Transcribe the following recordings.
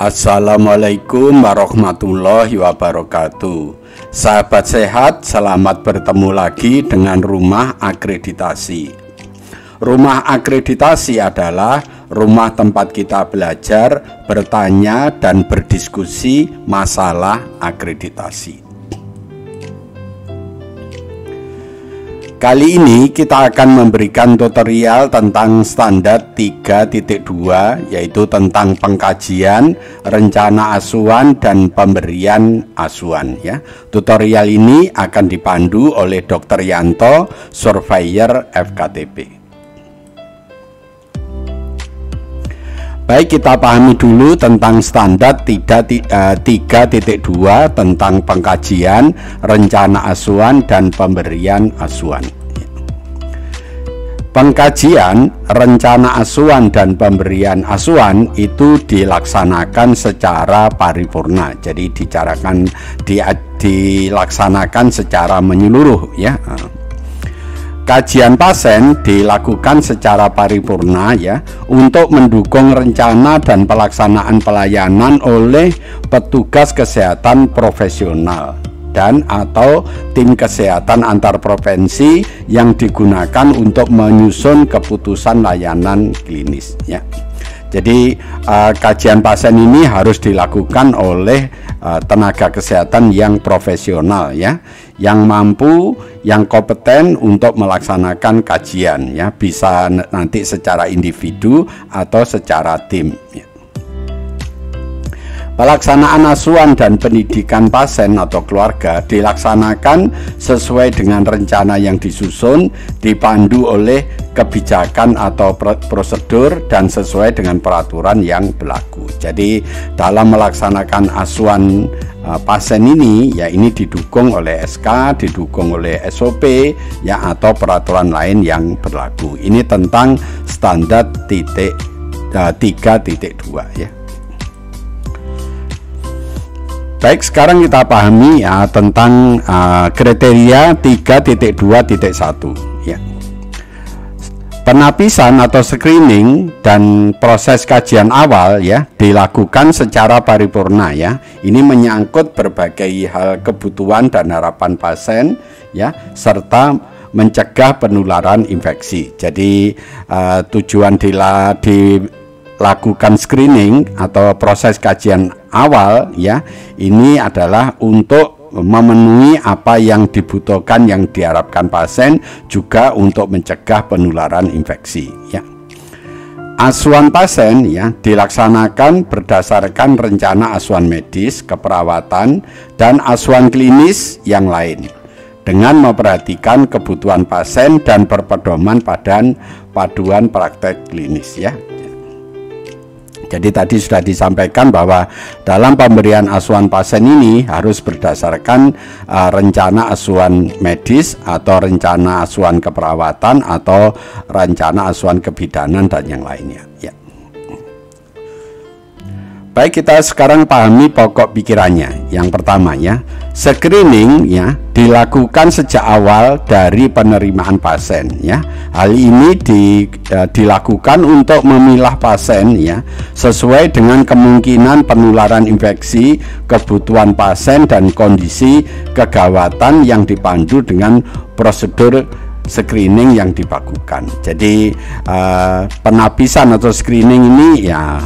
Assalamualaikum warahmatullahi wabarakatuh. Sahabat sehat, selamat bertemu lagi dengan Rumah Akreditasi. Rumah Akreditasi adalah rumah tempat kita belajar, bertanya, dan berdiskusi masalah akreditasi. Kali ini kita akan memberikan tutorial tentang standar 3.2, yaitu tentang pengkajian, rencana asuhan, dan pemberian asuhan. Tutorial ini akan dipandu oleh Dr. Yanto, Surveyor FKTP. Baik, kita pahami dulu tentang standar 3.2 tentang pengkajian, rencana asuhan, dan pemberian asuhan. Pengkajian, rencana asuhan, dan pemberian asuhan itu dilaksanakan secara paripurna. Jadi dilaksanakan secara menyeluruh, ya. Kajian pasien dilakukan secara paripurna, ya, untuk mendukung rencana dan pelaksanaan pelayanan oleh petugas kesehatan profesional dan atau tim kesehatan antar provinsi yang digunakan untuk menyusun keputusan layanan klinis, ya. Jadi kajian pasien ini harus dilakukan oleh tenaga kesehatan yang profesional, ya, yang mampu, yang kompeten untuk melaksanakan kajian, ya, bisa nanti secara individu atau secara tim, ya. Pelaksanaan asuhan dan pendidikan pasien atau keluarga dilaksanakan sesuai dengan rencana yang disusun, dipandu oleh kebijakan atau prosedur, dan sesuai dengan peraturan yang berlaku. Jadi dalam melaksanakan asuhan pasien ini, ya, ini didukung oleh SK, didukung oleh SOP, ya, atau peraturan lain yang berlaku. Ini tentang standar 3.2, ya. Baik, sekarang kita pahami, ya, tentang kriteria 3.2.1, ya. Penapisan atau screening dan proses kajian awal, ya, dilakukan secara paripurna, ya. Ini menyangkut berbagai hal kebutuhan dan harapan pasien, ya, serta mencegah penularan infeksi. Jadi tujuan dilakukan screening atau proses kajian awal, ya, ini adalah untuk memenuhi apa yang dibutuhkan, yang diharapkan pasien, juga untuk mencegah penularan infeksi, ya. Asuhan pasien, ya, dilaksanakan berdasarkan rencana asuhan medis, keperawatan, dan asuhan klinis yang lain dengan memperhatikan kebutuhan pasien dan berpedoman pada paduan praktek klinis, ya. Jadi tadi sudah disampaikan bahwa dalam pemberian asuhan pasien ini harus berdasarkan rencana asuhan medis atau rencana asuhan keperawatan atau rencana asuhan kebidanan dan yang lainnya, ya. Baik, kita sekarang pahami pokok pikirannya. Yang pertama, ya, screening, ya, dilakukan sejak awal dari penerimaan pasien, ya. Hal ini dilakukan untuk memilah pasien, ya, sesuai dengan kemungkinan penularan infeksi, kebutuhan pasien, dan kondisi kegawatan yang dipandu dengan prosedur screening yang dibakukan. Jadi penapisan atau screening ini, ya,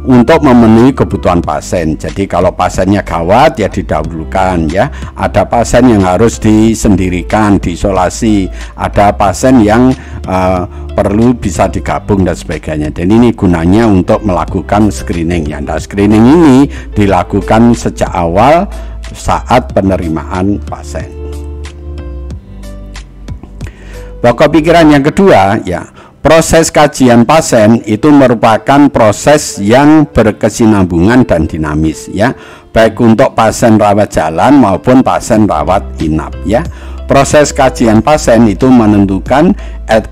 untuk memenuhi kebutuhan pasien. Jadi kalau pasiennya gawat, ya, didahulukan, ya. Ada pasien yang harus disendirikan, diisolasi, ada pasien yang perlu bisa digabung dan sebagainya. Dan ini gunanya untuk melakukan screening, ya. Nah, screening ini dilakukan sejak awal saat penerimaan pasien. Pokok pikiran yang kedua, ya, proses kajian pasien itu merupakan proses yang berkesinambungan dan dinamis, ya, baik untuk pasien rawat jalan maupun pasien rawat inap, ya. Proses kajian pasien itu menentukan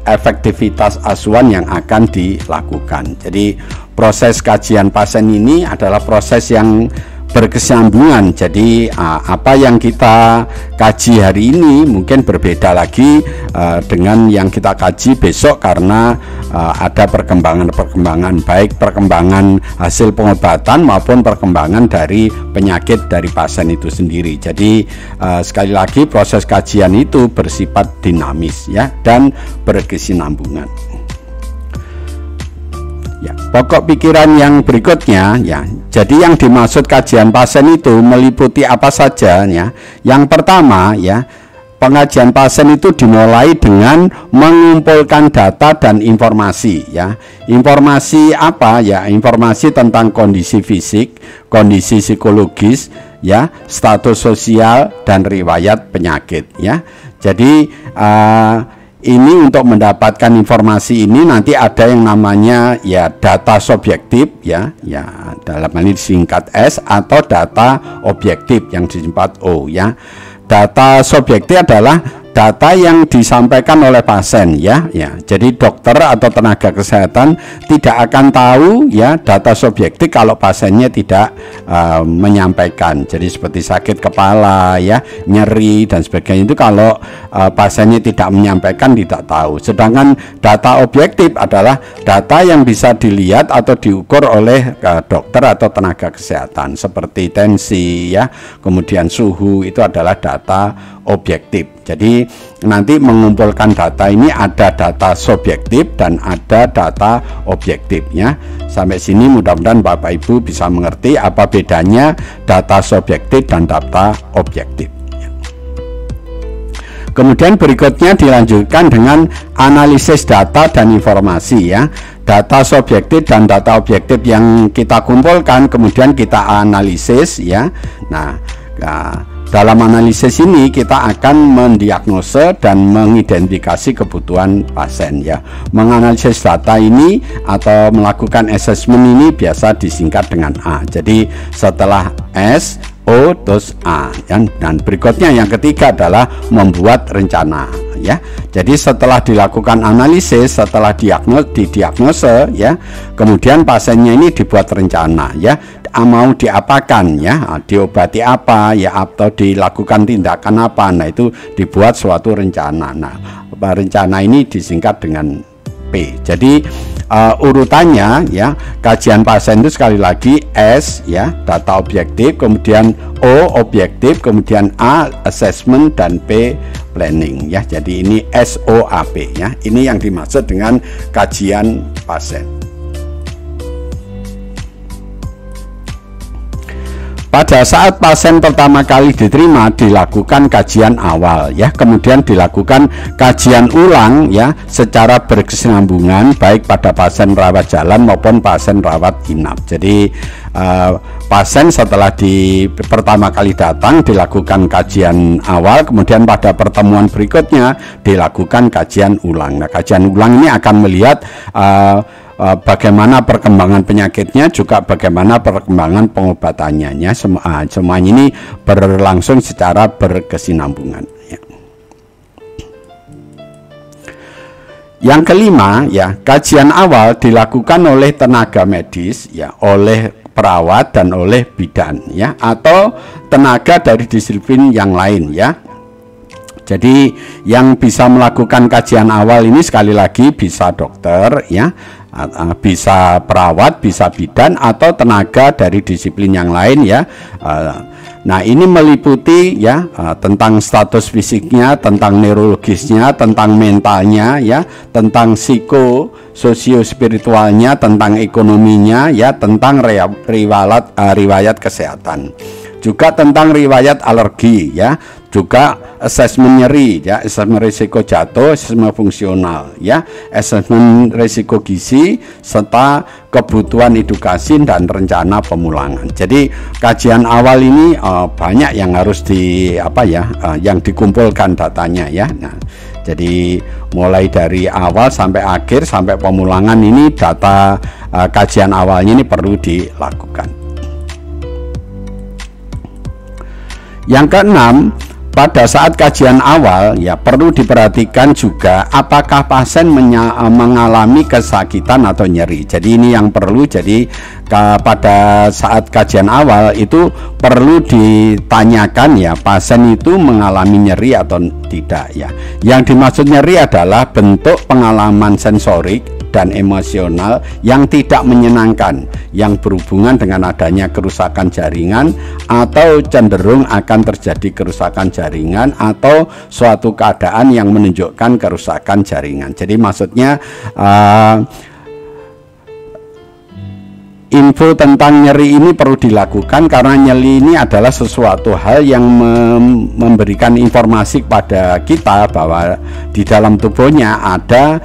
efektivitas asuhan yang akan dilakukan. Jadi proses kajian pasien ini adalah proses yang berkesinambungan. Jadi apa yang kita kaji hari ini mungkin berbeda lagi dengan yang kita kaji besok, karena ada perkembangan baik perkembangan hasil pengobatan maupun perkembangan dari penyakit dari pasien itu sendiri. Jadi sekali lagi proses kajian itu bersifat dinamis ya dan berkesinambungan. Ya, pokok pikiran yang berikutnya ya. Jadi yang dimaksud kajian pasien itu meliputi apa saja ya. Yang pertama ya, pengajian pasien itu dimulai dengan mengumpulkan data dan informasi ya. Informasi apa ya? Informasi tentang kondisi fisik, kondisi psikologis ya, status sosial dan riwayat penyakit ya. Jadi ini untuk mendapatkan informasi ini nanti ada yang namanya ya data subjektif ya, dalam hal ini disingkat S, atau data objektif yang disingkat O ya. Data subjektif adalah data yang disampaikan oleh pasien ya. Jadi dokter atau tenaga kesehatan tidak akan tahu ya data subjektif kalau pasiennya tidak menyampaikan. Jadi seperti sakit kepala ya, nyeri dan sebagainya, itu kalau pasiennya tidak menyampaikan tidak tahu. Sedangkan data objektif adalah data yang bisa dilihat atau diukur oleh dokter atau tenaga kesehatan, seperti tensi ya, kemudian suhu, itu adalah data objektif. Jadi nanti mengumpulkan data ini ada data subjektif dan ada data objektifnya. Sampai sini mudah-mudahan Bapak Ibu bisa mengerti apa bedanya data subjektif dan data objektif. Kemudian berikutnya dilanjutkan dengan analisis data dan informasi ya. Data subjektif dan data objektif yang kita kumpulkan kemudian kita analisis ya. Nah, dalam analisis ini kita akan mendiagnosa dan mengidentifikasi kebutuhan pasien ya. Menganalisis data ini atau melakukan assessment ini biasa disingkat dengan A. Jadi setelah S, O, terus A ya. Dan berikutnya yang ketiga adalah membuat rencana ya. Jadi setelah dilakukan analisis, setelah didiagnosa ya, kemudian pasiennya ini dibuat rencana ya, mau diapakan ya, diobati apa ya, atau dilakukan tindakan apa. Nah, itu dibuat suatu rencana. Nah, rencana ini disingkat dengan P. Jadi urutannya ya, kajian pasien itu sekali lagi S ya, data objektif, kemudian O objektif, kemudian A assessment, dan P planning ya. Jadi ini SOAP ya. Ini yang dimaksud dengan kajian pasien. Pada saat pasien pertama kali diterima dilakukan kajian awal ya, kemudian dilakukan kajian ulang ya secara berkesinambungan baik pada pasien rawat jalan maupun pasien rawat inap. Jadi pasien setelah pertama kali datang dilakukan kajian awal, kemudian pada pertemuan berikutnya dilakukan kajian ulang. Nah, kajian ulang ini akan melihat bagaimana perkembangan penyakitnya, juga bagaimana perkembangan pengobatannya ya. Semuanya ini berlangsung secara berkesinambungan ya. Yang kelima ya, kajian awal dilakukan oleh tenaga medis ya, oleh perawat dan oleh bidan ya, atau tenaga dari disiplin yang lain ya. Jadi yang bisa melakukan kajian awal ini sekali lagi bisa dokter ya, bisa perawat, bisa bidan, atau tenaga dari disiplin yang lain ya. Nah, ini meliputi ya tentang status fisiknya, tentang neurologisnya, tentang mentalnya ya, tentang sosio spiritualnya, tentang ekonominya ya, tentang riwayat kesehatan, juga tentang riwayat alergi ya, juga asesmen nyeri ya, asesmen risiko jatuh, asesmen fungsional ya, asesmen risiko gizi, serta kebutuhan edukasi dan rencana pemulangan. Jadi kajian awal ini banyak yang harus yang dikumpulkan datanya ya. Nah, jadi mulai dari awal sampai akhir sampai pemulangan ini data kajian awalnya ini perlu dilakukan. Yang keenam, pada saat kajian awal ya perlu diperhatikan juga apakah pasien mengalami kesakitan atau nyeri. Jadi ini yang perlu. Jadi pada saat kajian awal itu perlu ditanyakan ya, pasien itu mengalami nyeri atau tidak ya. Yang dimaksud nyeri adalah bentuk pengalaman sensorik dan emosional yang tidak menyenangkan, yang berhubungan dengan adanya kerusakan jaringan atau cenderung akan terjadi kerusakan jaringan atau suatu keadaan yang menunjukkan kerusakan jaringan. Jadi maksudnya info tentang nyeri ini perlu dilakukan karena nyeri ini adalah sesuatu hal yang memberikan informasi kepada kita bahwa di dalam tubuhnya ada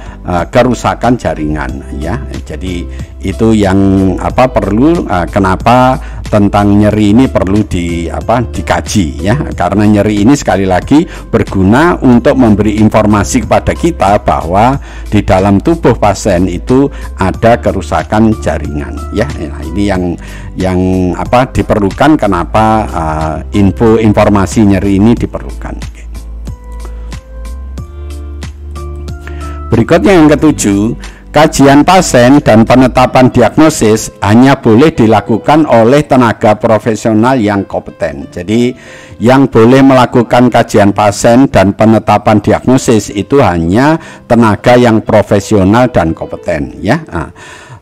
kerusakan jaringan ya. Jadi itu yang perlu kenapa tentang nyeri ini perlu dikaji ya, karena nyeri ini sekali lagi berguna untuk memberi informasi kepada kita bahwa di dalam tubuh pasien itu ada kerusakan jaringan ya. Nah, ini yang diperlukan, kenapa informasi nyeri ini diperlukan. Berikutnya yang ketujuh, kajian pasien dan penetapan diagnosis hanya boleh dilakukan oleh tenaga profesional yang kompeten. Jadi yang boleh melakukan kajian pasien dan penetapan diagnosis itu hanya tenaga yang profesional dan kompeten ya. Nah,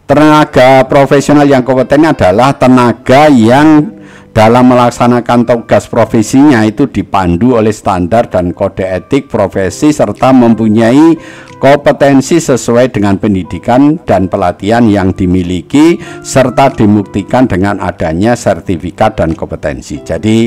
tenaga profesional yang kompeten adalah tenaga yang dalam melaksanakan tugas profesinya itu dipandu oleh standar dan kode etik profesi serta mempunyai kompetensi sesuai dengan pendidikan dan pelatihan yang dimiliki serta dibuktikan dengan adanya sertifikat dan kompetensi. Jadi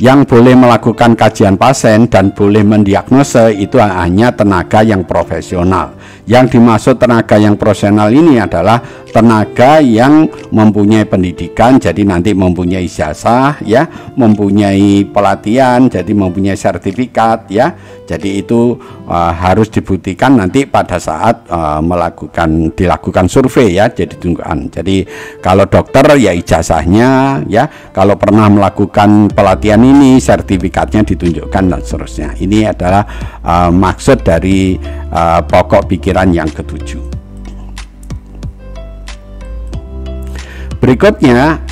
yang boleh melakukan kajian pasien dan boleh mendiagnosa itu hanya tenaga yang profesional. Yang dimaksud tenaga yang profesional ini adalah tenaga yang mempunyai pendidikan, jadi nanti mempunyai ijazah ya, mempunyai pelatihan, jadi mempunyai sertifikat ya. Jadi itu harus dibuktikan nanti pada saat dilakukan survei ya, jadi tuntutan. Jadi kalau dokter ya ijazahnya ya, kalau pernah melakukan pelatihan ini sertifikatnya ditunjukkan dan seterusnya. Ini adalah maksud dari pokok pikiran yang ketujuh. Berikutnya,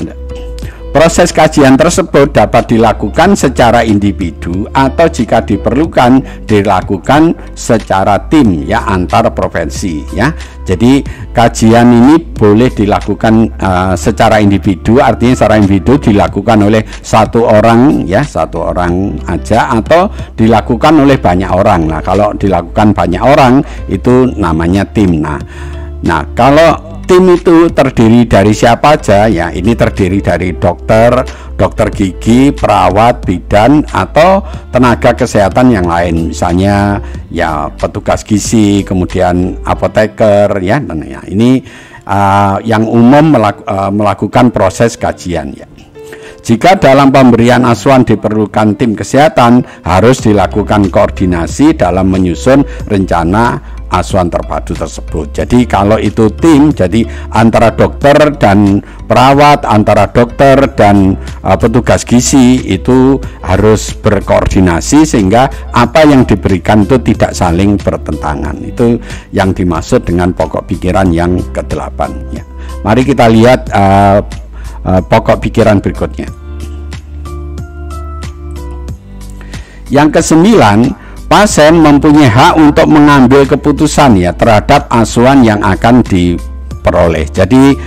proses kajian tersebut dapat dilakukan secara individu atau jika diperlukan dilakukan secara tim ya, antar profesi ya. Jadi kajian ini boleh dilakukan secara individu, artinya secara individu dilakukan oleh satu orang ya, satu orang aja, atau dilakukan oleh banyak orang. Nah, kalau dilakukan banyak orang itu namanya tim. Nah, kalau tim itu terdiri dari siapa aja ya, ini terdiri dari dokter gigi, perawat, bidan, atau tenaga kesehatan yang lain, misalnya ya petugas gizi, kemudian apoteker ya. Dan ya ini yang umum melakukan proses kajian ya. Jika dalam pemberian asuhan diperlukan tim kesehatan, harus dilakukan koordinasi dalam menyusun rencana asuhan terpadu tersebut. Jadi kalau itu tim, jadi antara dokter dan perawat, antara dokter dan petugas gizi itu harus berkoordinasi sehingga apa yang diberikan itu tidak saling bertentangan. Itu yang dimaksud dengan pokok pikiran yang ke-8 ya. Mari kita lihat pokok pikiran berikutnya. Yang ke-9, pasien mempunyai hak untuk mengambil keputusan ya terhadap asuhan yang akan diperoleh. Jadi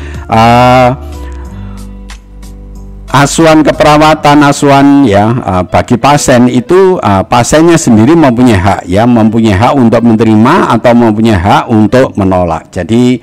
asuhan keperawatan, asuhan ya bagi pasien itu pasiennya sendiri mempunyai hak ya, mempunyai hak untuk menerima atau mempunyai hak untuk menolak. Jadi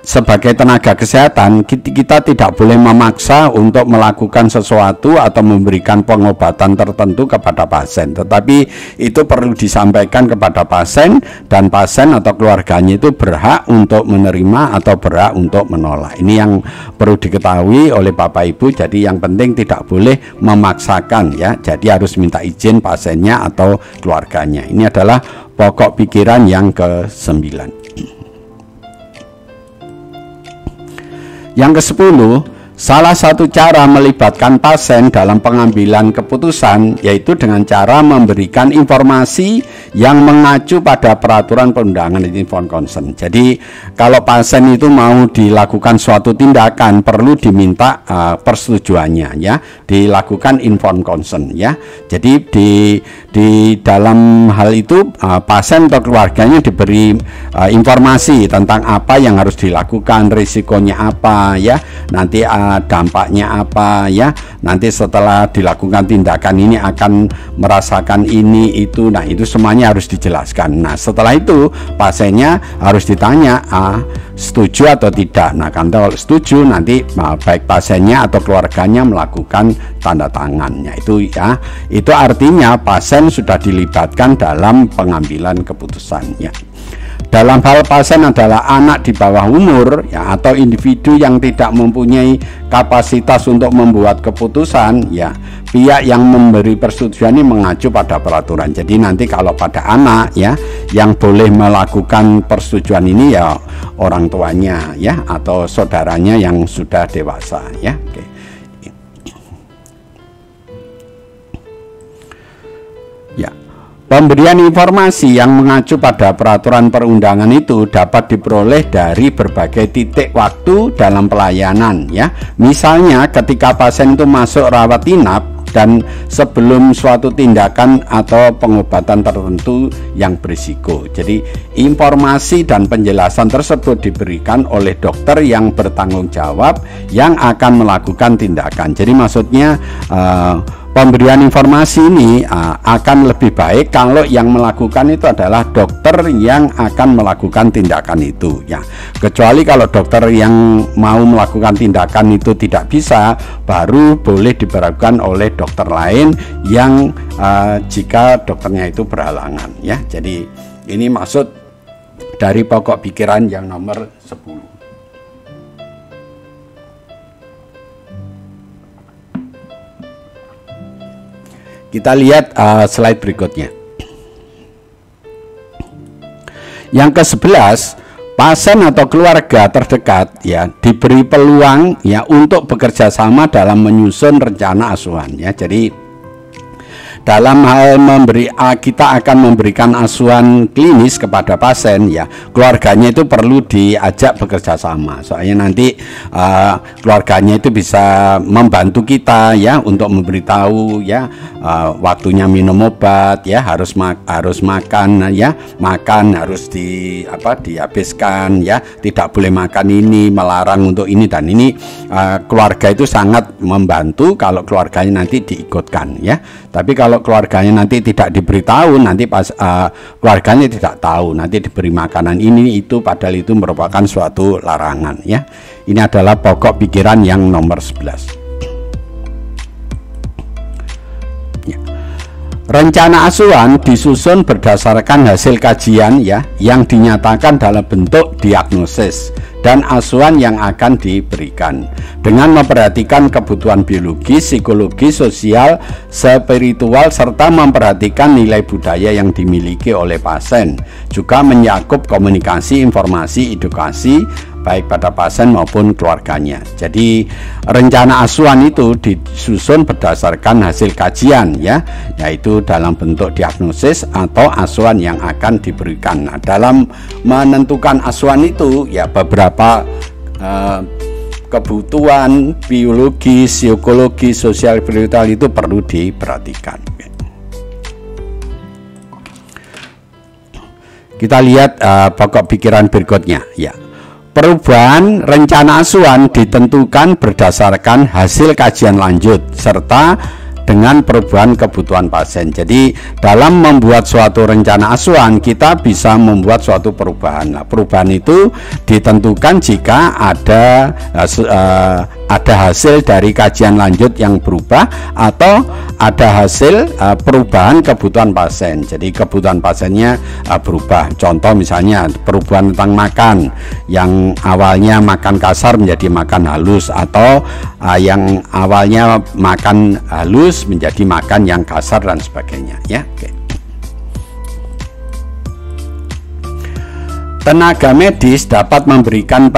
sebagai tenaga kesehatan kita tidak boleh memaksa untuk melakukan sesuatu atau memberikan pengobatan tertentu kepada pasien, tetapi itu perlu disampaikan kepada pasien dan pasien atau keluarganya itu berhak untuk menerima atau berhak untuk menolak. Ini yang perlu diketahui oleh Bapak Ibu. Jadi yang penting tidak boleh memaksakan ya, jadi harus minta izin pasiennya atau keluarganya. Ini adalah pokok pikiran yang ke-9. Yang ke-10, Salah satu cara melibatkan pasien dalam pengambilan keputusan yaitu dengan cara memberikan informasi yang mengacu pada peraturan perundangan informed consent. Jadi kalau pasien itu mau dilakukan suatu tindakan perlu diminta persetujuannya ya, dilakukan informed consent ya. Jadi di dalam hal itu pasien atau keluarganya diberi informasi tentang apa yang harus dilakukan, risikonya apa ya, nanti dampaknya apa ya, nanti setelah dilakukan tindakan ini akan merasakan ini itu. Nah itu semuanya harus dijelaskan. Nah setelah itu pasiennya harus ditanya setuju atau tidak. Nah kalau setuju nanti baik pasiennya atau keluarganya melakukan tanda tangannya itu ya. Itu artinya pasien sudah dilibatkan dalam pengambilan keputusannya. Dalam hal pasien adalah anak di bawah umur ya, atau individu yang tidak mempunyai kapasitas untuk membuat keputusan ya, pihak yang memberi persetujuan ini mengacu pada peraturan. Jadi nanti kalau pada anak ya yang boleh melakukan persetujuan ini ya orang tuanya ya atau saudaranya yang sudah dewasa ya. Oke. Pemberian informasi yang mengacu pada peraturan perundangan itu dapat diperoleh dari berbagai titik waktu dalam pelayanan ya. Misalnya ketika pasien itu masuk rawat inap dan sebelum suatu tindakan atau pengobatan tertentu yang berisiko. Jadi informasi dan penjelasan tersebut diberikan oleh dokter yang bertanggung jawab yang akan melakukan tindakan. Jadi maksudnya pemberian informasi ini akan lebih baik kalau yang melakukan itu adalah dokter yang akan melakukan tindakan itu ya. Kecuali kalau dokter yang mau melakukan tindakan itu tidak bisa, baru boleh diberlakukan oleh dokter lain yang jika dokternya itu berhalangan ya. Jadi ini maksud dari pokok pikiran yang nomor 10. Kita lihat slide berikutnya. Yang ke-11, pasien atau keluarga terdekat ya diberi peluang ya untuk bekerja sama dalam menyusun rencana asuhan ya. Jadi dalam hal kita akan memberikan asuhan klinis kepada pasien ya, keluarganya itu perlu diajak bekerja sama. Soalnya nanti keluarganya itu bisa membantu kita ya untuk memberitahu ya waktunya minum obat ya, harus makan ya, harus dihabiskan ya, tidak boleh makan ini, melarang untuk ini dan ini. Keluarga itu sangat membantu kalau keluarganya nanti diikutkan ya. Tapi kalau keluarganya nanti tidak diberitahu, nanti keluarganya tidak tahu, nanti diberi makanan ini itu padahal itu merupakan suatu larangan ya. Ini adalah pokok pikiran yang nomor 11. Ya. Rencana asuhan disusun berdasarkan hasil kajian ya yang dinyatakan dalam bentuk diagnosis dan asuhan yang akan diberikan dengan memperhatikan kebutuhan biologis, psikologi, sosial, spiritual serta memperhatikan nilai budaya yang dimiliki oleh pasien. Juga mencakup komunikasi, informasi, edukasi baik pada pasien maupun keluarganya. Jadi rencana asuhan itu disusun berdasarkan hasil kajian ya, yaitu dalam bentuk diagnosis atau asuhan yang akan diberikan. Nah, dalam menentukan asuhan itu ya beberapa kebutuhan biologi, psikologi, sosial, spiritual itu perlu diperhatikan. Kita lihat pokok pikiran berikutnya ya. Perubahan rencana asuhan ditentukan berdasarkan hasil kajian lanjut serta dengan perubahan kebutuhan pasien. Jadi dalam membuat suatu rencana asuhan kita bisa membuat suatu perubahan. Nah, perubahan itu ditentukan jika ada hasil dari kajian lanjut yang berubah atau ada hasil perubahan kebutuhan pasien. Jadi kebutuhan pasiennya berubah. Contoh misalnya perubahan tentang makan, yang awalnya makan kasar menjadi makan halus, atau yang awalnya makan halus menjadi makan yang kasar dan sebagainya ya. Oke. Tenaga medis dapat memberikan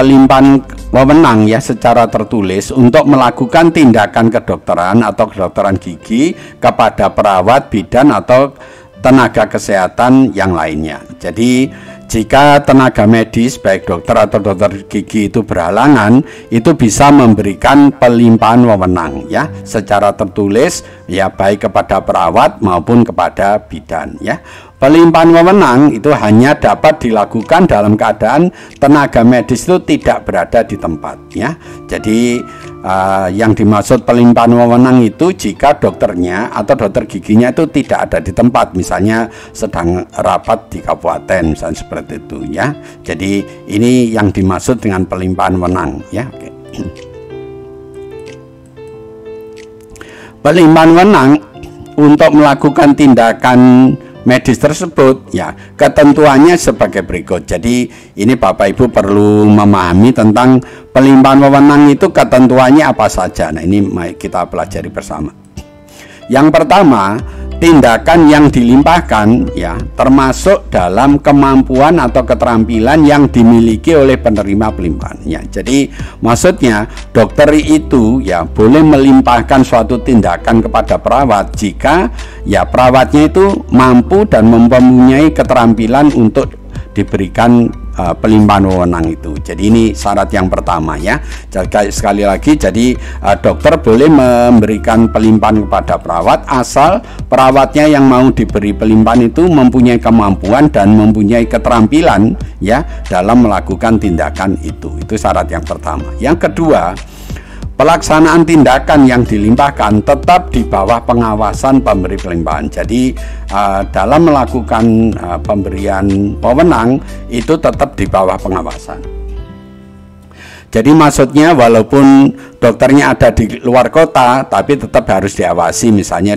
wewenang ya secara tertulis untuk melakukan tindakan kedokteran atau kedokteran gigi kepada perawat, bidan atau tenaga kesehatan yang lainnya. Jadi jika tenaga medis baik dokter atau dokter gigi itu berhalangan, itu bisa memberikan pelimpahan wewenang ya secara tertulis ya baik kepada perawat maupun kepada bidan ya. Pelimpahan wewenang itu hanya dapat dilakukan dalam keadaan tenaga medis itu tidak berada di tempat ya. Jadi yang dimaksud pelimpahan wewenang itu jika dokternya atau dokter giginya itu tidak ada di tempat, misalnya sedang rapat di kabupaten misalnya seperti itu ya. Jadi ini yang dimaksud dengan pelimpahan wewenang ya. Oke. Pelimpahan wewenang untuk melakukan tindakan medis tersebut ya ketentuannya sebagai berikut. Jadi ini Bapak Ibu perlu memahami tentang pelimpahan wewenang itu ketentuannya apa saja. Nah ini mari kita pelajari bersama. Yang pertama, tindakan yang dilimpahkan ya termasuk dalam kemampuan atau keterampilan yang dimiliki oleh penerima pelimpahan ya. Jadi maksudnya dokter itu ya boleh melimpahkan suatu tindakan kepada perawat jika ya perawatnya itu mampu dan mempunyai keterampilan untuk diberikan pelimpahan wewenang itu. Jadi ini syarat yang pertama ya. Jadi, sekali lagi, jadi dokter boleh memberikan pelimpahan kepada perawat asal perawatnya yang mau diberi pelimpahan itu mempunyai kemampuan dan mempunyai keterampilan ya dalam melakukan tindakan itu. Itu syarat yang pertama. Yang kedua, pelaksanaan tindakan yang dilimpahkan tetap di bawah pengawasan pemberi pelimpahan. Jadi dalam melakukan pemberian wewenang itu tetap di bawah pengawasan. Jadi maksudnya walaupun dokternya ada di luar kota, tapi tetap harus diawasi, misalnya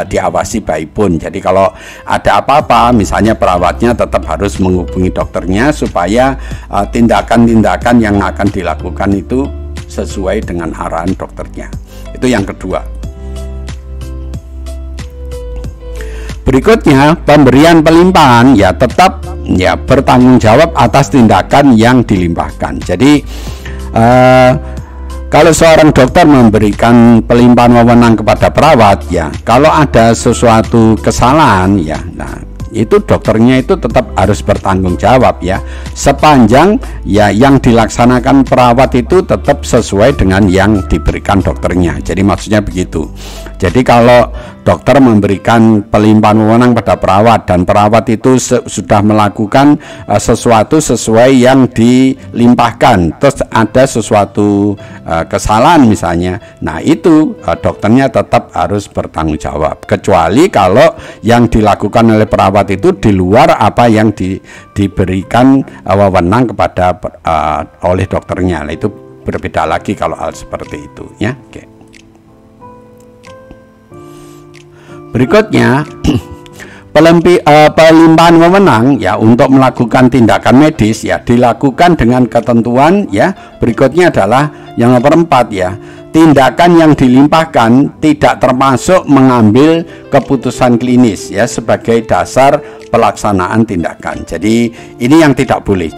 diawasi by phone. Jadi kalau ada apa-apa, misalnya perawatnya tetap harus menghubungi dokternya supaya tindakan-tindakan yang akan dilakukan itu sesuai dengan arahan dokternya. Itu yang kedua. Berikutnya, pemberian pelimpahan ya tetap ya bertanggung jawab atas tindakan yang dilimpahkan. Jadi kalau seorang dokter memberikan pelimpahan wewenang kepada perawat ya, kalau ada sesuatu kesalahan ya, nah itu dokternya itu tetap harus bertanggung jawab ya, sepanjang ya yang dilaksanakan perawat itu tetap sesuai dengan yang diberikan dokternya. Jadi maksudnya begitu. Jadi kalau dokter memberikan pelimpahan wewenang pada perawat dan perawat itu sudah melakukan sesuatu sesuai yang dilimpahkan, terus ada sesuatu kesalahan misalnya, nah itu dokternya tetap harus bertanggung jawab, kecuali kalau yang dilakukan oleh perawat itu di luar apa yang diberikan wewenang kepada oleh dokternya. Nah, itu berbeda lagi kalau hal seperti itu ya. Oke. Berikutnya pelimpahan wewenang ya untuk melakukan tindakan medis ya dilakukan dengan ketentuan ya. Berikutnya adalah yang nomor 4 ya. Tindakan yang dilimpahkan tidak termasuk mengambil keputusan klinis ya sebagai dasar pelaksanaan tindakan. Jadi ini yang tidak boleh.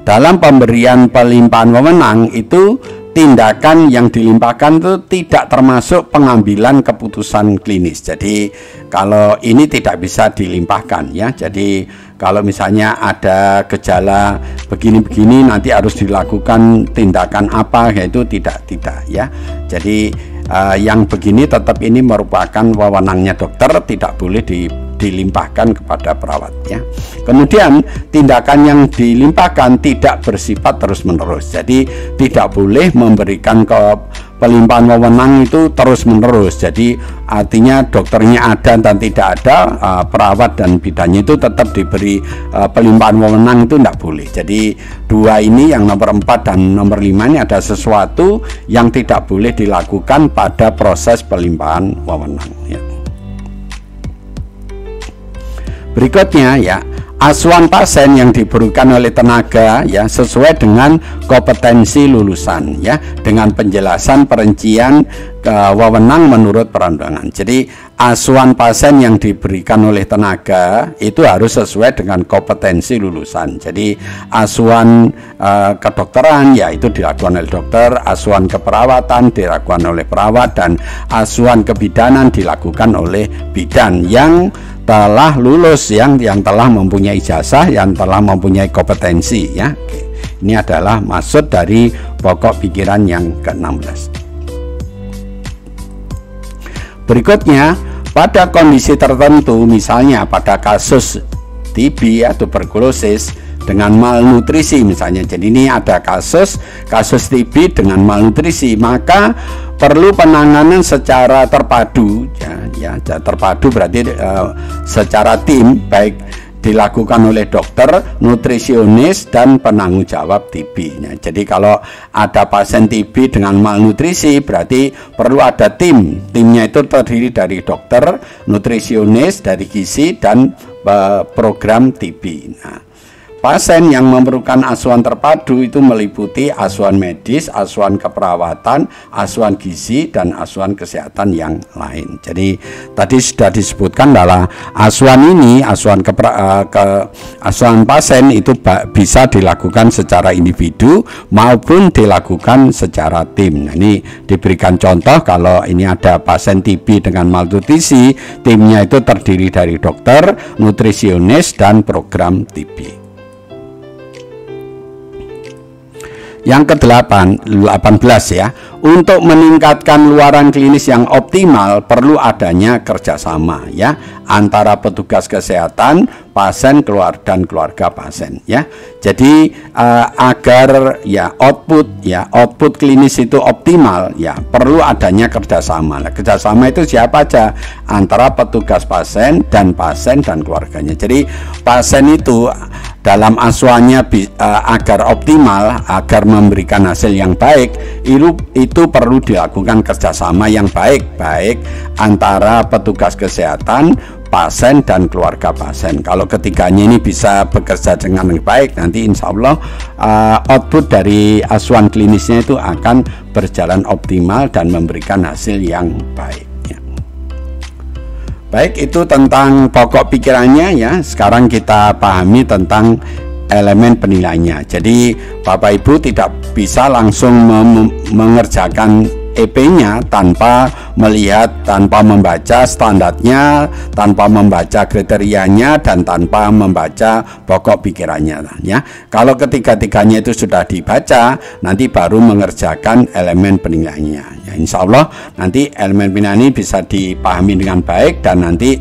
Dalam pemberian pelimpahan wewenang itu tindakan yang dilimpahkan itu tidak termasuk pengambilan keputusan klinis. Jadi kalau ini tidak bisa dilimpahkan ya. Jadi kalau misalnya ada gejala begini-begini nanti harus dilakukan tindakan apa, yaitu tidak ya. Jadi yang begini tetap ini merupakan wewenangnya dokter, tidak boleh dilimpahkan kepada perawat ya. Kemudian tindakan yang dilimpahkan tidak bersifat terus-menerus. Jadi tidak boleh memberikan pelimpahan wewenang itu terus-menerus. Jadi artinya dokternya ada dan tidak ada, perawat dan bidannya itu tetap diberi pelimpahan wewenang, itu tidak boleh. Jadi dua ini, yang nomor 4 dan nomor 5 ini ada sesuatu yang tidak boleh dilakukan pada proses pelimpahan wewenang ya. Berikutnya ya, asuhan pasien yang diberikan oleh tenaga ya sesuai dengan kompetensi lulusan ya, dengan penjelasan perincian wewenang menurut perundangan. Jadi asuhan pasien yang diberikan oleh tenaga itu harus sesuai dengan kompetensi lulusan. Jadi asuhan kedokteran ya itu dilakukan oleh dokter, asuhan keperawatan dilakukan oleh perawat, dan asuhan kebidanan dilakukan oleh bidan yang telah lulus, yang telah mempunyai ijazah, yang telah mempunyai kompetensi ya. Oke. Ini adalah maksud dari pokok pikiran yang ke-16. Berikutnya, pada kondisi tertentu, misalnya pada kasus TB atau tuberkulosis dengan malnutrisi misalnya. Jadi ini ada kasus TB dengan malnutrisi, maka perlu penanganan secara terpadu ya terpadu berarti secara tim, baik dilakukan oleh dokter, nutrisionis, dan penanggung jawab TB. Nah, jadi kalau ada pasien TB dengan malnutrisi, berarti perlu ada tim. Timnya itu terdiri dari dokter, nutrisionis, dari gizi, dan program TB. Nah, pasien yang memerlukan asuhan terpadu itu meliputi asuhan medis, asuhan keperawatan, asuhan gizi, dan asuhan kesehatan yang lain. Jadi tadi sudah disebutkan bahwa asuhan ini, asuhan pasien itu bisa dilakukan secara individu maupun dilakukan secara tim. Nah, ini diberikan contoh kalau ini ada pasien TB dengan malnutrisi, timnya itu terdiri dari dokter, nutrisionis, dan program TB. Yang ke-18 ya, untuk meningkatkan luaran klinis yang optimal perlu adanya kerjasama ya antara petugas kesehatan, pasien, dan keluarga pasien ya. Jadi agar ya output klinis itu optimal ya perlu adanya kerjasama. Nah, kerjasama itu siapa aja? Antara petugas pasien dan keluarganya. Jadi pasien itu dalam asuhannya agar optimal, agar memberikan hasil yang baik, itu perlu dilakukan kerjasama yang baik antara petugas kesehatan, pasien, dan keluarga pasien. Kalau ketiganya ini bisa bekerja dengan baik, nanti insya Allah output dari asuhan klinisnya itu akan berjalan optimal dan memberikan hasil yang baik. Baik, itu tentang pokok pikirannya ya. Sekarang kita pahami tentang elemen penilaiannya. Jadi Bapak Ibu tidak bisa langsung mengerjakan EP-nya tanpa melihat, tanpa membaca standarnya, tanpa membaca kriterianya, dan tanpa membaca pokok pikirannya ya. Kalau ketiga-tiganya itu sudah dibaca, nanti baru mengerjakan elemen penilaiannya ya. Insya Allah nanti elemen penilaian ini bisa dipahami dengan baik, dan nanti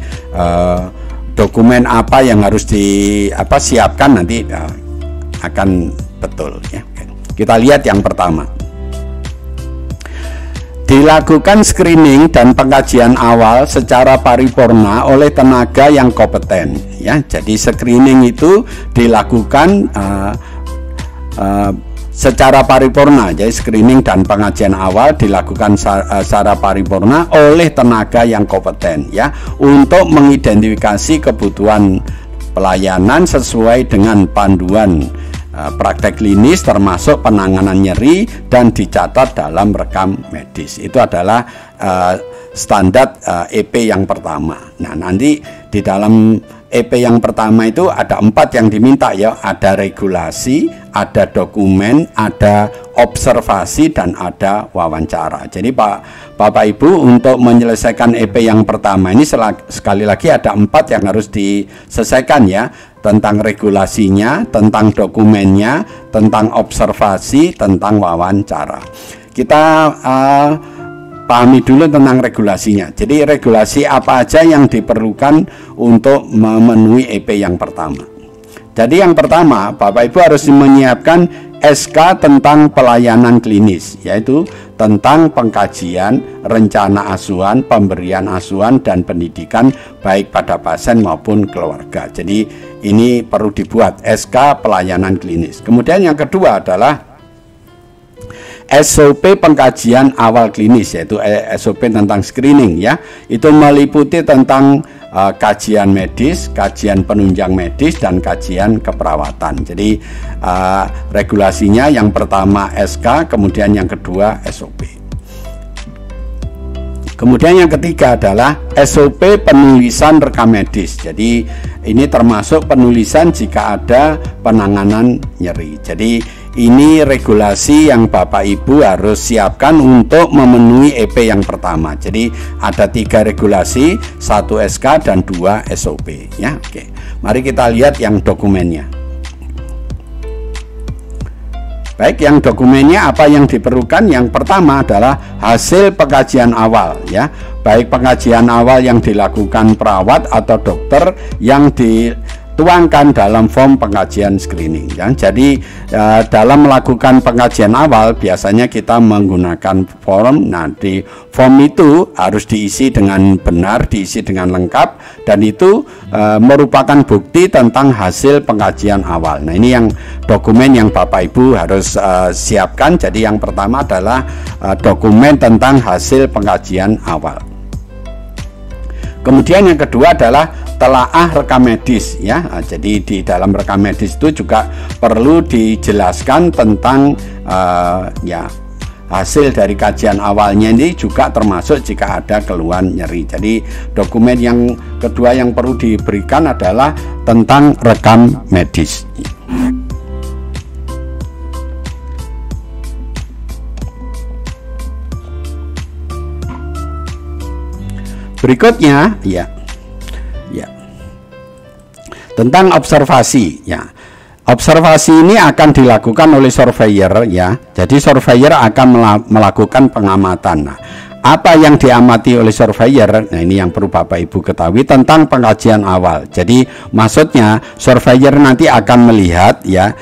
dokumen apa yang harus siapkan nanti akan betul ya. Kita lihat yang pertama. Dilakukan screening dan pengkajian awal secara paripurna oleh tenaga yang kompeten ya. Jadi screening itu dilakukan secara paripurna. Jadi screening dan pengajian awal dilakukan secara paripurna oleh tenaga yang kompeten ya, untuk mengidentifikasi kebutuhan pelayanan sesuai dengan panduan praktek klinis, termasuk penanganan nyeri, dan dicatat dalam rekam medis. Itu adalah standar EP yang pertama. Nah, nanti di dalam EP yang pertama itu ada 4 yang diminta ya. Ada regulasi, ada dokumen, ada observasi, dan ada wawancara. Jadi Bapak Ibu untuk menyelesaikan EP yang pertama ini sekali lagi ada 4 yang harus diselesaikan ya. Tentang regulasinya, tentang dokumennya, tentang observasi, tentang wawancara. Kita pahami dulu tentang regulasinya. Jadi regulasi apa aja yang diperlukan untuk memenuhi EP yang pertama. Jadi yang pertama, Bapak Ibu harus menyiapkan SK tentang pelayanan klinis, yaitu tentang pengkajian, rencana asuhan, pemberian asuhan, dan pendidikan baik pada pasien maupun keluarga. Jadi ini perlu dibuat SK pelayanan klinis. Kemudian yang kedua adalah SOP pengkajian awal klinis, yaitu SOP tentang screening ya. Itu meliputi tentang kajian medis, kajian penunjang medis, dan kajian keperawatan. Jadi regulasinya yang pertama SK, kemudian yang kedua SOP. Kemudian yang ketiga adalah SOP penulisan rekam medis. Jadi ini termasuk penulisan jika ada penanganan nyeri. Jadi ini regulasi yang Bapak Ibu harus siapkan untuk memenuhi EP yang pertama. Jadi ada 3 regulasi, 1 SK dan 2 SOP ya. Oke. Mari kita lihat yang dokumennya. Baik, yang dokumennya apa yang diperlukan? Yang pertama adalah hasil pengkajian awal ya. Baik pengkajian awal yang dilakukan perawat atau dokter yang dituangkan dalam form pengkajian screening ya. Jadi dalam melakukan pengkajian awal biasanya kita menggunakan form. Nah, di form itu harus diisi dengan benar, diisi dengan lengkap, dan itu merupakan bukti tentang hasil pengkajian awal. Nah, ini yang dokumen yang Bapak Ibu harus siapkan. Jadi yang pertama adalah dokumen tentang hasil pengkajian awal. Kemudian yang kedua adalah telaah rekam medis ya. Jadi di dalam rekam medis itu juga perlu dijelaskan tentang ya hasil dari kajian awalnya ini juga termasuk jika ada keluhan nyeri. Jadi dokumen yang kedua yang perlu diberikan adalah tentang rekam medis. Berikutnya ya tentang observasi ya. Observasi ini akan dilakukan oleh surveyor ya. Jadi surveyor akan melakukan pengamatan. Nah, apa yang diamati oleh surveyor? Nah, ini yang perlu Bapak Ibu ketahui tentang pengkajian awal. Jadi maksudnya surveyor nanti akan melihat ya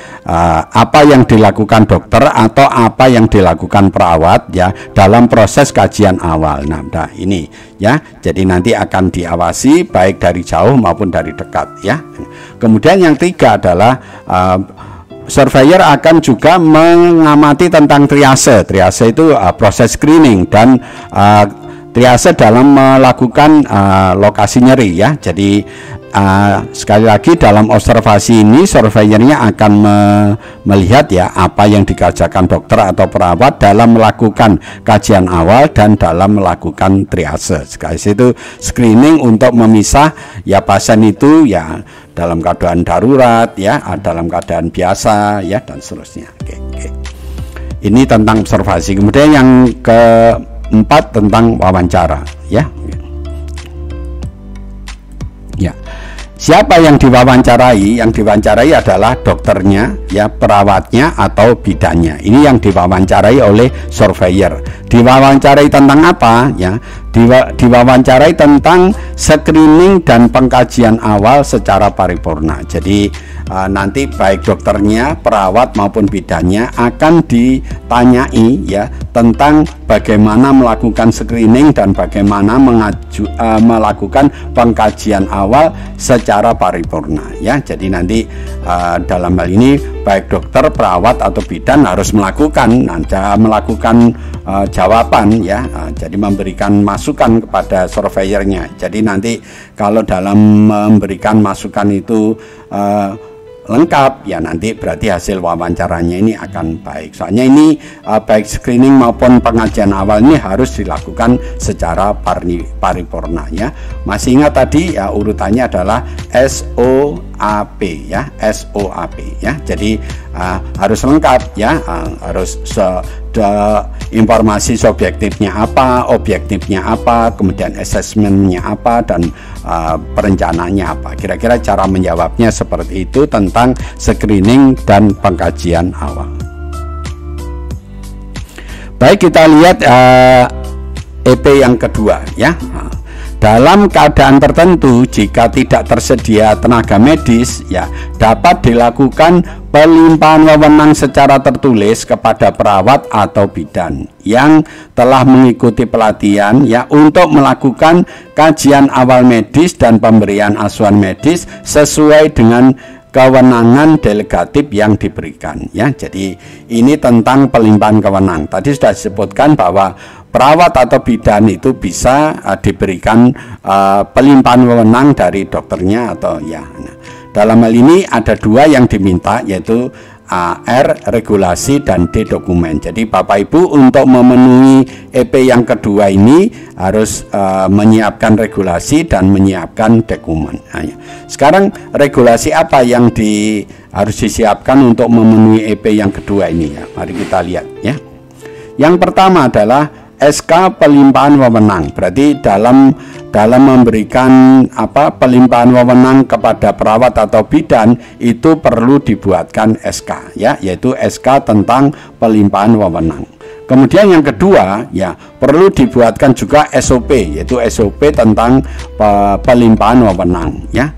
apa yang dilakukan dokter atau apa yang dilakukan perawat ya dalam proses kajian awal. Nah, ini ya. Jadi nanti akan diawasi baik dari jauh maupun dari dekat ya. Kemudian yang tiga adalah surveyor akan juga mengamati tentang triase. Triase itu proses screening dan triase dalam melakukan lokasi nyeri ya. Jadi sekali lagi dalam observasi ini surveyornya akan melihat ya apa yang dikerjakan dokter atau perawat dalam melakukan kajian awal dan dalam melakukan triase. Sekali itu screening untuk memisah ya pasien itu ya dalam keadaan darurat ya, dalam keadaan biasa ya, dan seterusnya. Oke. Ini tentang observasi. Kemudian yang keempat tentang wawancara ya. Ya. Siapa yang diwawancarai? Yang diwawancarai adalah dokternya, ya, perawatnya atau bidannya. Ini yang diwawancarai oleh surveyor. Diwawancarai tentang apa? Ya, diwawancarai tentang screening dan pengkajian awal secara paripurna. Jadi nanti baik dokternya, perawat maupun bidannya akan ditanyai ya tentang bagaimana melakukan screening dan bagaimana melakukan pengkajian awal secara paripurna ya. Jadi nanti dalam hal ini baik dokter, perawat atau bidan harus melakukan jawaban ya. Jadi memberikan masukan kepada surveyornya. Jadi nanti kalau dalam memberikan masukan itu lengkap ya, nanti berarti hasil wawancaranya ini akan baik. Soalnya ini baik screening maupun pengajian awal ini harus dilakukan secara paripurna ya. Masih ingat tadi ya urutannya adalah SOAP ya, SOAP ya. Jadi harus lengkap ya, harus informasi subjektifnya apa, objektifnya apa, kemudian asesmennya apa, dan perencanaannya apa. Kira-kira cara menjawabnya seperti itu tentang screening dan pengkajian awal. Baik, kita lihat EP yang kedua ya. Dalam keadaan tertentu, jika tidak tersedia tenaga medis, ya dapat dilakukan pelimpahan wewenang secara tertulis kepada perawat atau bidan yang telah mengikuti pelatihan ya untuk melakukan kajian awal medis dan pemberian asuhan medis sesuai dengan kewenangan delegatif yang diberikan ya. Jadi ini tentang pelimpahan kewenangan. Tadi sudah disebutkan bahwa perawat atau bidan itu bisa diberikan pelimpahan wewenang dari dokternya atau ya. Nah, dalam hal ini ada dua yang diminta, yaitu R regulasi dan D dokumen. Jadi Bapak Ibu untuk memenuhi EP yang kedua ini harus menyiapkan regulasi dan menyiapkan dokumen. Nah, ya. Sekarang regulasi apa yang harus disiapkan untuk memenuhi EP yang kedua ini ya? Mari kita lihat ya. Yang pertama adalah SK pelimpahan wewenang. Berarti dalam memberikan pelimpahan wewenang kepada perawat atau bidan itu perlu dibuatkan SK ya, yaitu SK tentang pelimpahan wewenang. Kemudian yang kedua ya, perlu dibuatkan juga SOP, yaitu SOP tentang pelimpahan wewenang ya.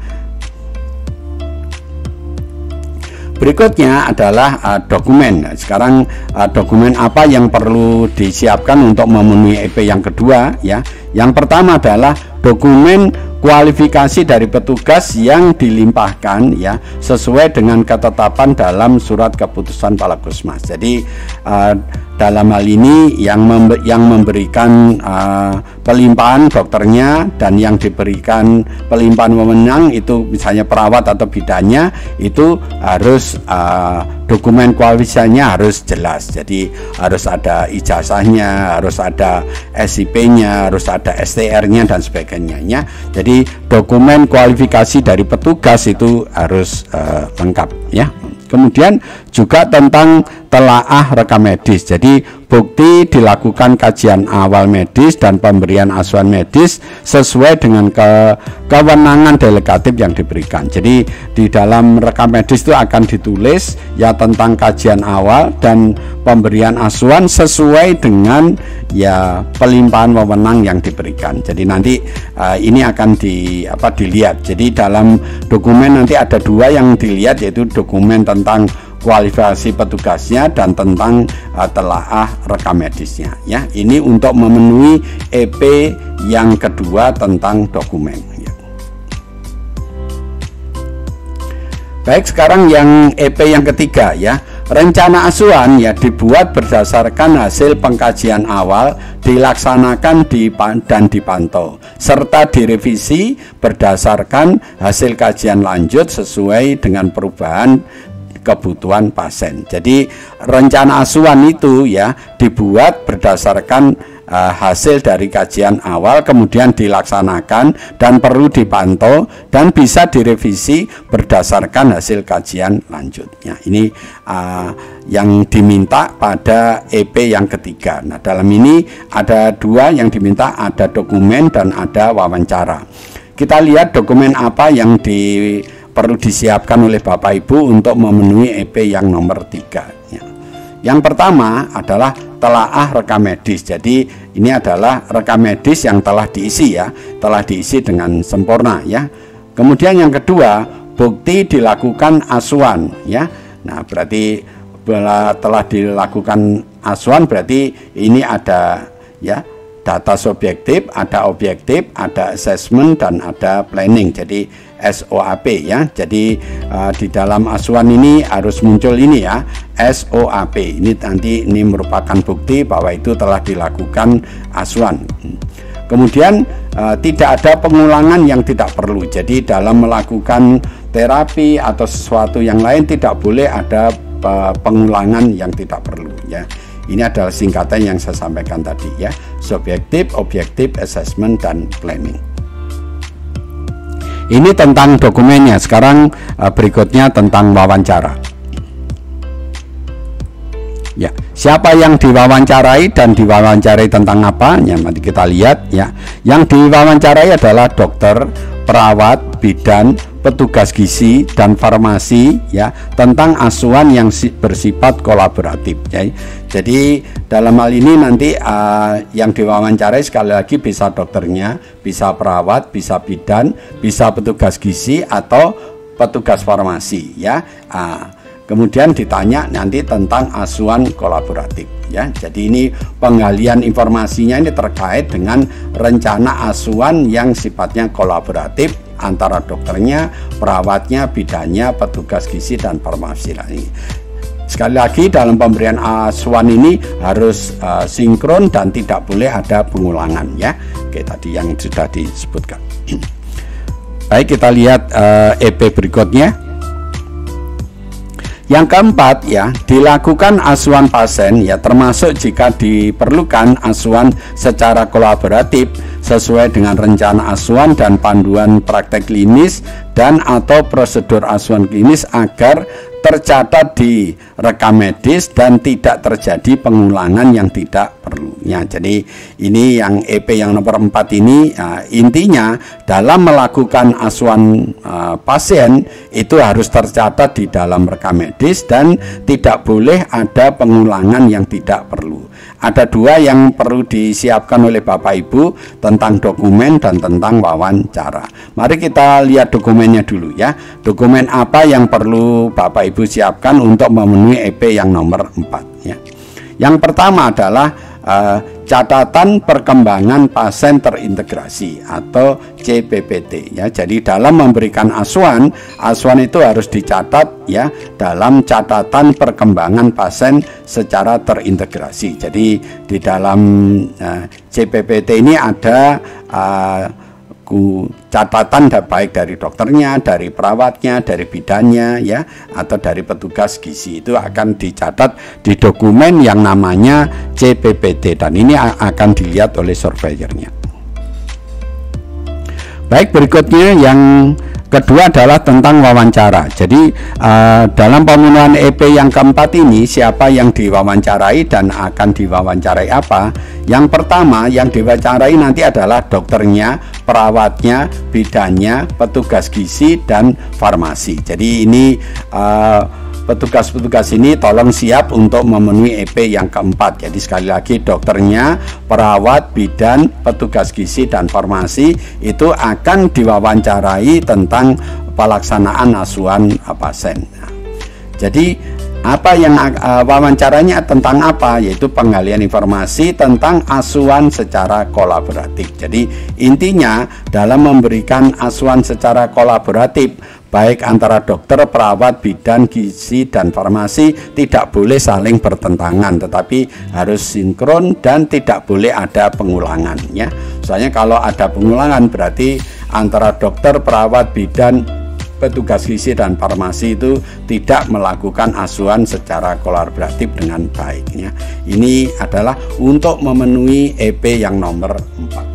Berikutnya adalah dokumen. Sekarang dokumen apa yang perlu disiapkan untuk memenuhi EP yang kedua ya? Yang pertama adalah dokumen kualifikasi dari petugas yang dilimpahkan ya sesuai dengan ketetapan dalam surat keputusan Palakosmas. Jadi dalam hal ini yang memberikan pelimpahan dokternya dan yang diberikan pelimpahan wewenang itu misalnya perawat atau bidannya itu harus dokumen kualifikasinya harus jelas. Jadi harus ada ijazahnya, harus ada SIP-nya, harus ada STR-nya dan sebagainya ya. Jadi dokumen kualifikasi dari petugas itu harus lengkap ya. Kemudian juga tentang telaah rekam medis. Jadi bukti dilakukan kajian awal medis dan pemberian asuhan medis sesuai dengan kewenangan delegatif yang diberikan. Jadi di dalam rekam medis itu akan ditulis ya tentang kajian awal dan pemberian asuhan sesuai dengan ya pelimpahan wewenang yang diberikan. Jadi nanti ini akan dilihat. Jadi dalam dokumen nanti ada dua yang dilihat, yaitu dokumen tentang kualifikasi petugasnya dan tentang telaah rekam medisnya ya. Ini untuk memenuhi EP yang kedua tentang dokumen ya. Baik, sekarang yang EP yang ketiga ya. Rencana asuhan ya dibuat berdasarkan hasil pengkajian awal, dilaksanakan dan dipantau, serta direvisi berdasarkan hasil kajian lanjut sesuai dengan perubahan kebutuhan pasien. Jadi rencana asuhan itu ya dibuat berdasarkan hasil dari kajian awal, kemudian dilaksanakan dan perlu dipantau dan bisa direvisi berdasarkan hasil kajian lanjutnya. Ini yang diminta pada EP yang ketiga. Nah, dalam ini ada dua yang diminta, ada dokumen dan ada wawancara. Kita lihat dokumen apa yang perlu disiapkan oleh Bapak Ibu untuk memenuhi EP yang nomor 3 ya. Yang pertama adalah telaah rekam medis. Jadi ini adalah rekam medis yang telah diisi ya, telah diisi dengan sempurna ya. Kemudian yang kedua, bukti dilakukan asuhan ya. Nah, berarti telah dilakukan asuhan berarti ini ada ya data subjektif, ada objektif, ada assessment dan ada planning. Jadi SOAP ya. Jadi di dalam asuhan ini harus muncul ini ya, SOAP. Ini nanti ini merupakan bukti bahwa itu telah dilakukan asuhan. Kemudian tidak ada pengulangan yang tidak perlu. Jadi dalam melakukan terapi atau sesuatu yang lain tidak boleh ada pengulangan yang tidak perlu ya. Ini adalah singkatan yang saya sampaikan tadi ya, subjektif, objektif, assessment dan planning. Ini tentang dokumennya. Sekarang berikutnya tentang wawancara. Ya, siapa yang diwawancarai dan diwawancarai tentang apa? Ya, nanti kita lihat ya. Yang diwawancarai adalah dokter, perawat, bidan, petugas gizi dan farmasi ya, tentang asuhan yang bersifat kolaboratif ya. Jadi dalam hal ini nanti yang diwawancarai sekali lagi bisa dokternya, bisa perawat, bisa bidan, bisa petugas gizi atau petugas farmasi ya. Kemudian ditanya nanti tentang asuhan kolaboratif ya. Jadi ini penggalian informasinya ini terkait dengan rencana asuhan yang sifatnya kolaboratif antara dokternya, perawatnya, bidannya, petugas gizi dan farmasi. sekali lagi dalam pemberian asuhan ini harus sinkron dan tidak boleh ada pengulangan ya. Oke, tadi yang sudah disebutkan. Baik, kita lihat EP berikutnya. Yang keempat ya, dilakukan asuhan pasien ya, termasuk jika diperlukan asuhan secara kolaboratif sesuai dengan rencana asuhan dan panduan praktek klinis dan atau prosedur asuhan klinis agar tercatat di rekam medis dan tidak terjadi pengulangan yang tidak perlu ya. Jadi ini yang EP yang nomor 4 ini intinya dalam melakukan asuhan pasien itu harus tercatat di dalam rekam medis dan tidak boleh ada pengulangan yang tidak perlu. Ada dua yang perlu disiapkan oleh Bapak Ibu tentang dokumen dan tentang wawancara. Mari kita lihat dokumennya dulu ya. Dokumen apa yang perlu Bapak Ibu siapkan untuk memenuhi EP yang nomor 4 ya. Yang pertama adalah catatan perkembangan pasien terintegrasi atau CPPT ya. Jadi dalam memberikan asuhan itu harus dicatat ya dalam catatan perkembangan pasien secara terintegrasi. Jadi di dalam CPPT ini ada catatan baik dari dokternya, dari perawatnya, dari bidannya ya, atau dari petugas gizi. Itu akan dicatat di dokumen yang namanya CPPT dan ini akan dilihat oleh surveyornya. Baik, berikutnya yang kedua adalah tentang wawancara. Jadi dalam pemenuhan EP yang keempat ini siapa yang diwawancarai dan akan diwawancarai apa? Yang pertama yang diwawancarai nanti adalah dokternya, perawatnya, bidannya, petugas gizi dan farmasi. Jadi ini petugas-petugas ini tolong siap untuk memenuhi EP yang keempat. Jadi sekali lagi dokternya, perawat, bidan, petugas gizi dan farmasi itu akan diwawancarai tentang pelaksanaan asuhan pasien. Jadi apa yang wawancaranya tentang apa? Yaitu penggalian informasi tentang asuhan secara kolaboratif. Jadi intinya dalam memberikan asuhan secara kolaboratif baik antara dokter, perawat, bidan, gizi, dan farmasi tidak boleh saling bertentangan, tetapi harus sinkron dan tidak boleh ada pengulangan ya. Soalnya kalau ada pengulangan berarti antara dokter, perawat, bidan, petugas gizi dan farmasi itu tidak melakukan asuhan secara kolaboratif dengan baik ya. Ini adalah untuk memenuhi EP yang nomor 4.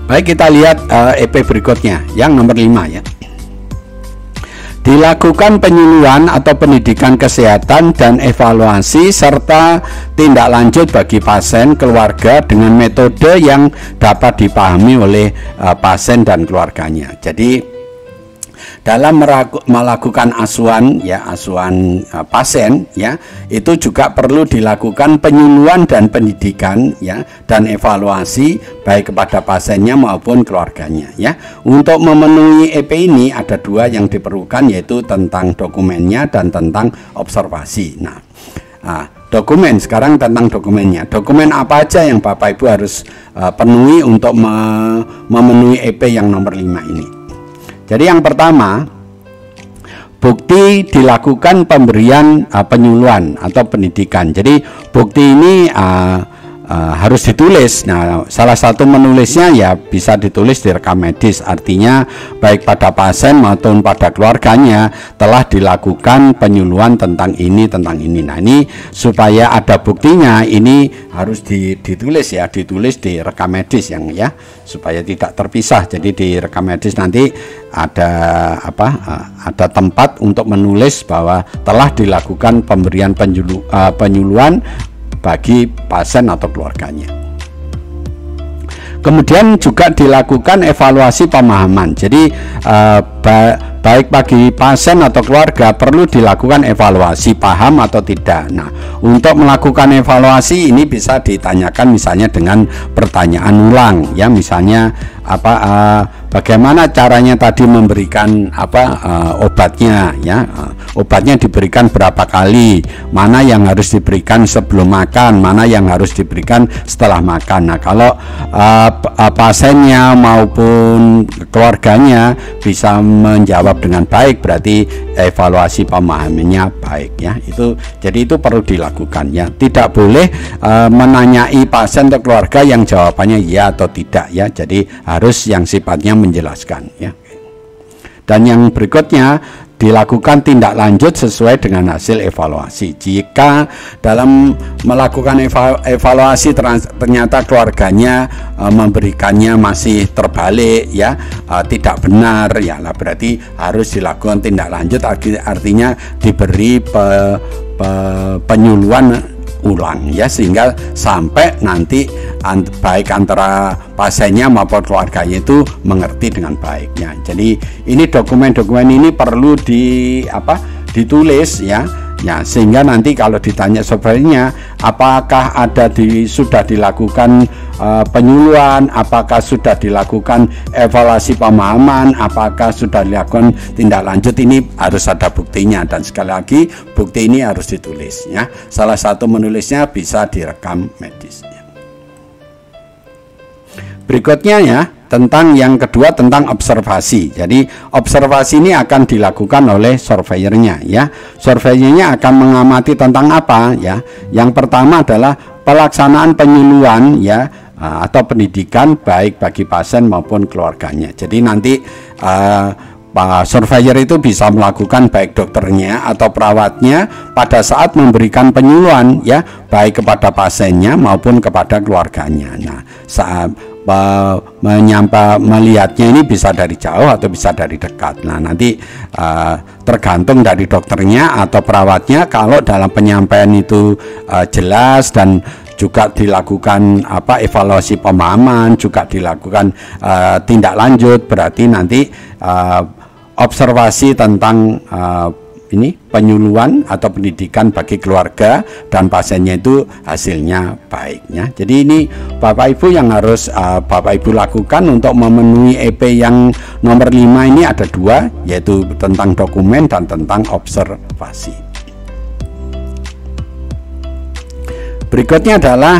Baik, kita lihat EP berikutnya yang nomor 5 ya. Dilakukan penyuluhan atau pendidikan kesehatan dan evaluasi serta tindak lanjut bagi pasien keluarga dengan metode yang dapat dipahami oleh pasien dan keluarganya. Jadi dalam melakukan asuhan ya, asuhan pasien ya, itu juga perlu dilakukan penyuluhan dan pendidikan ya dan evaluasi baik kepada pasiennya maupun keluarganya ya. Untuk memenuhi EP ini ada dua yang diperlukan, yaitu tentang dokumennya dan tentang observasi. Nah, dokumen sekarang tentang dokumennya. Dokumen apa aja yang Bapak Ibu harus penuhi untuk memenuhi EP yang nomor 5 ini? Jadi yang pertama, bukti dilakukan pemberian penyuluhan atau pendidikan. Jadi bukti ini harus ditulis. Nah, salah satu menulisnya ya bisa ditulis di rekam medis. Artinya baik pada pasien maupun pada keluarganya telah dilakukan penyuluhan tentang ini, tentang ini. Nah, ini supaya ada buktinya ini harus ditulis ya, ditulis di rekam medis yang ya, supaya tidak terpisah. Jadi di rekam medis nanti ada ada tempat untuk menulis bahwa telah dilakukan pemberian penyuluhan bagi pasien atau keluarganya. Kemudian juga dilakukan evaluasi pemahaman. Jadi baik bagi pasien atau keluarga perlu dilakukan evaluasi paham atau tidak. Nah, untuk melakukan evaluasi ini bisa ditanyakan misalnya dengan pertanyaan ulang ya, misalnya bagaimana caranya tadi memberikan obatnya ya, obatnya diberikan berapa kali, mana yang harus diberikan sebelum makan, mana yang harus diberikan setelah makan. Nah, kalau pasiennya maupun keluarganya bisa menjawab dengan baik, berarti evaluasi pemahamannya baik ya. Jadi itu perlu dilakukan ya. Tidak boleh menanyai pasien atau keluarga yang jawabannya ya atau tidak ya. Jadi harus yang sifatnya menjelaskan ya. Dan yang berikutnya, dilakukan tindak lanjut sesuai dengan hasil evaluasi. Jika dalam melakukan evaluasi ternyata keluarganya memberikannya masih terbalik ya, tidak benar ya, lah berarti harus dilakukan tindak lanjut, artinya diberi penyuluhan ulang ya, sehingga sampai nanti baik antara pasiennya maupun keluarganya itu mengerti dengan baiknya. Jadi ini dokumen-dokumen ini perlu ditulis ya, sehingga nanti kalau ditanya sebenarnya apakah sudah dilakukan penyuluhan, apakah sudah dilakukan evaluasi pemahaman, apakah sudah dilakukan tindak lanjut, ini harus ada buktinya. Dan sekali lagi bukti ini harus ditulis ya. Salah satu menulisnya bisa direkam medis ya. Berikutnya ya, tentang yang kedua, tentang observasi. Jadi observasi ini akan dilakukan oleh surveyornya ya. Surveyornya akan mengamati tentang apa ya. Yang pertama adalah pelaksanaan penyuluhan ya, atau pendidikan baik bagi pasien maupun keluarganya. Jadi nanti surveyor itu bisa melakukan baik dokternya atau perawatnya pada saat memberikan penyuluhan ya, baik kepada pasiennya maupun kepada keluarganya. Nah, saat melihatnya ini bisa dari jauh atau bisa dari dekat. Nah, nanti tergantung dari dokternya atau perawatnya. Kalau dalam penyampaian itu jelas dan juga dilakukan evaluasi pemahaman, juga dilakukan tindak lanjut, berarti nanti observasi tentang ini penyuluhan atau pendidikan bagi keluarga dan pasiennya itu hasilnya baiknya. Jadi ini Bapak Ibu yang harus Bapak Ibu lakukan untuk memenuhi EP yang nomor 5 ini ada 2, yaitu tentang dokumen dan tentang observasi. Berikutnya adalah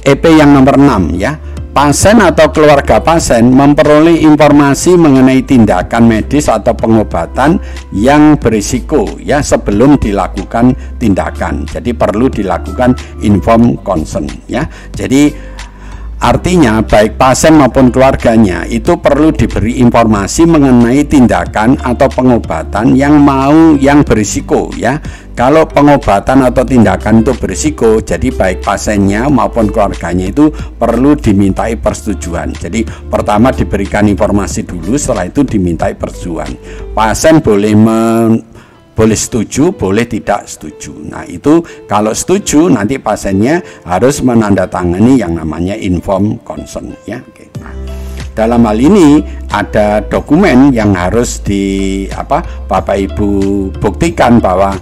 EP yang nomor 6 ya. Pasien atau keluarga pasien memperoleh informasi mengenai tindakan medis atau pengobatan yang berisiko ya sebelum dilakukan tindakan. Jadi perlu dilakukan informed consent ya. Jadi artinya baik pasien maupun keluarganya itu perlu diberi informasi mengenai tindakan atau pengobatan yang berisiko ya. Kalau pengobatan atau tindakan itu berisiko, jadi baik pasiennya maupun keluarganya itu perlu dimintai persetujuan. Jadi pertama diberikan informasi dulu, setelah itu dimintai persetujuan. Pasien boleh setuju, boleh tidak setuju. Nah, itu kalau setuju nanti pasiennya harus menandatangani yang namanya informed consent ya. Oke. Nah, dalam hal ini ada dokumen yang harus Bapak Ibu buktikan bahwa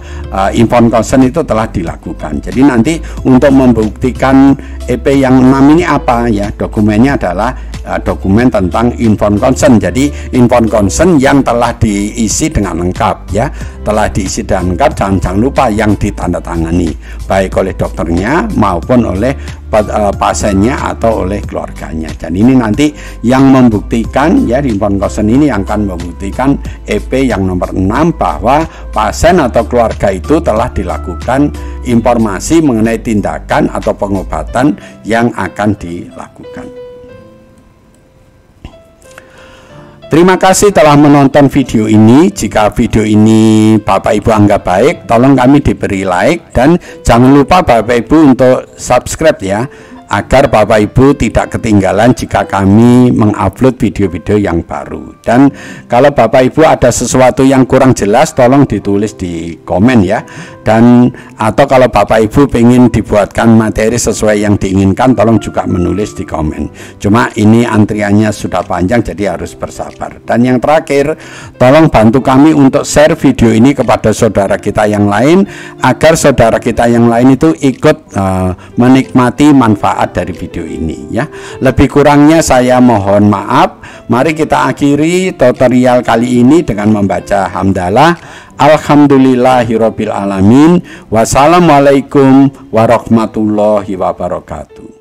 informed consent itu telah dilakukan. Jadi nanti untuk membuktikan EP yang 6 ini apa ya, dokumennya adalah dokumen tentang informed consent. Jadi informed consent yang telah diisi dengan lengkap ya, telah diisi dengan lengkap, jangan lupa yang ditandatangani baik oleh dokternya maupun oleh pasiennya atau oleh keluarganya. Dan ini nanti yang membuktikan ya, di informed consent ini yang akan membuktikan EP yang nomor 6 bahwa pasien atau keluarga itu telah dilakukan informasi mengenai tindakan atau pengobatan yang akan dilakukan. Terima kasih telah menonton video ini. Jika video ini Bapak Ibu anggap baik, tolong kami diberi like dan jangan lupa Bapak Ibu untuk subscribe ya, agar Bapak Ibu tidak ketinggalan jika kami mengupload video-video yang baru. Dan kalau Bapak Ibu ada sesuatu yang kurang jelas, tolong ditulis di komen ya. Dan atau kalau Bapak Ibu ingin dibuatkan materi sesuai yang diinginkan, tolong juga menulis di komen. Cuma ini antriannya sudah panjang, jadi harus bersabar. Dan yang terakhir, tolong bantu kami untuk share video ini kepada saudara kita yang lain, agar saudara kita yang lain itu ikut menikmati manfaat dari video ini ya. Lebih kurangnya saya mohon maaf. Mari kita akhiri tutorial kali ini dengan membaca hamdalah. Alhamdulillahirabbil alamin. Wassalamualaikum warahmatullahi wabarakatuh.